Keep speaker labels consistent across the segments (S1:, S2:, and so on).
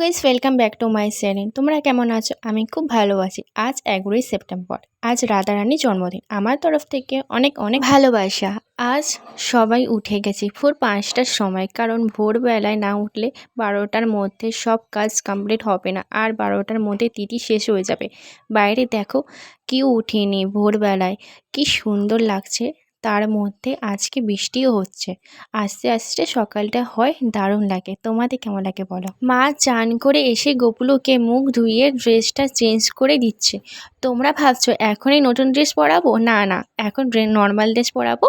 S1: Guys, welcome back to my channel. তোমরা কেমন আছো? আমি খুব ভালো আছি। আজ 11ই সেপ্টেম্বর। আজ রাধারানীর জন্মদিন। আমার তরফ থেকে অনেক অনেক ভালোবাসা। আজ সবাই উঠে গেছি ভোর 5টার সময়, কারণ ভোরবেলায় না উঠলে 12টার মধ্যে সব কাজ কমপ্লিট হবে না, আর 12টার মধ্যে তিথি শেষ হয়ে যাবে। বাইরে দেখো, কেউ উঠেনি ভোরবেলায়, কি সুন্দর লাগছে। তার মধ্যে আজকে বৃষ্টিও হচ্ছে। আস্তে আস্তে সকালটা হয়, দারুণ লাগে। তোমাদের কেমন লাগে বলো? মা চান করে এসে গোপুলোকে মুখ ধুইয়ে ড্রেসটা চেঞ্জ করে দিচ্ছে। তোমরা ভাবছো এখনই নতুন ড্রেস পরাবো? না না, এখন নর্মাল ড্রেস পরাবো।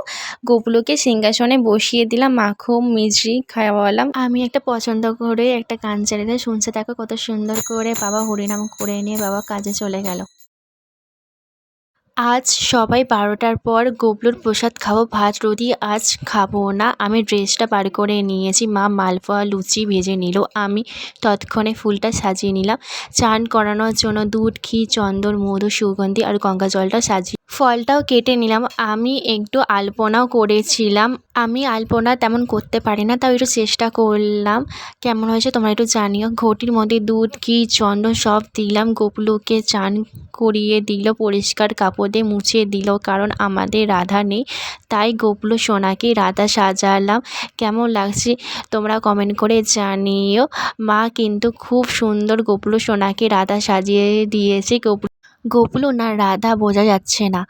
S1: গোপুলোকে সিংহাসনে বসিয়ে দিলাম, মাখন মিছরি খাওয়ালাম। আমি একটা পছন্দ করে একটা গান চালিয়ে শুনছে, দেখো কত সুন্দর করে বাবা হরিনাম করে নিয়ে বাবা কাজে চলে গেল। আজ সবাই 12টার পর গোবলুর প্রসাদ খাবো, ভাত রুটি আজ খাবো না। আমি ড্রেসটা বার করে নিয়েছি, মা মালপোয়া লুচি ভেজে নিল, আমি তৎক্ষণে ফুলটা সাজিয়ে নিলাম। চান করানোর জন্য দুধ, ঘি, চন্দন, মধু, সুগন্ধি আর গঙ্গা জলটা সাজিয়ে ফলটাও কেটে নিলাম। আমি একটু আলপনাও করেছিলাম। আমি আলপনা তেমন করতে পারি না, তাও একটু চেষ্টা করলাম। কেমন হয়েছে তোমরা একটু জানিও। ঘটির মধ্যে দুধ, ঘি, চন্দন সব দিলাম। গোপুলোকে চান করিয়ে দিল, পরিষ্কার কাপড় দিয়ে মুছে দিল, কারণ আমাদের রাধা নেই, তাই গোপুলো সোনাকে রাধা সাজালাম। কেমন লাগছে তোমরা কমেন্ট করে জানিও। মা কিন্তু খুব সুন্দর গোপুলো সোনাকে রাধা সাজিয়ে দিয়েছে। গোপুলো না রাধা বোঝা যাচ্ছে না।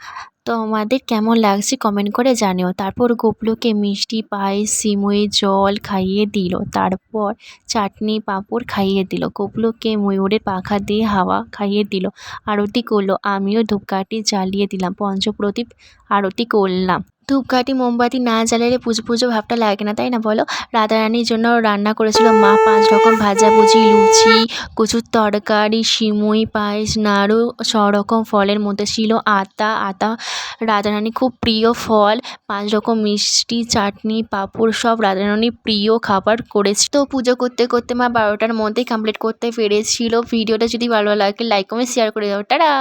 S1: তোমাদের কেমন লাগছে কমেন্ট করে জানিও। তারপর গোপুলোকে মিষ্টি, পায়েস, সিমুই জল খাইয়ে দিল, তারপর চাটনি পাঁপড় খাইয়ে দিল। গোপুলোকে ময়ূরের পাখা দিয়ে হাওয়া খাইয়ে দিল, আরতি করলো। আমিও ধূপকাঠি জ্বালিয়ে দিলাম, পঞ্চপ্রদীপ আরতি করলাম। ধূপকাঠি মোমবাতি না জ্বালালে পুজো পুজো ভাবটা লাগে না, তাই না বলো? রাধারানীর জন্য রান্না করেছিল মা 5 রকম ভাজাভুজি, লুচি, কচুর তরকারি, সিমুই, পায়েস, নাড়ু, 6 রকম ফলের মধ্যে ছিল আতা। রাধারানীর খুব প্রিয় ফল। 5 রকম মিষ্টি, চাটনি, পাঁপড় সব রাধারানীর প্রিয় খাবার করেছি। তো পুজো করতে করতে মা 12টার মধ্যেই কমপ্লিট করতে পেরেছিল। ভিডিওটা যদি ভালো লাগে লাইক কমেন্ট শেয়ার করে দাও। টাটা।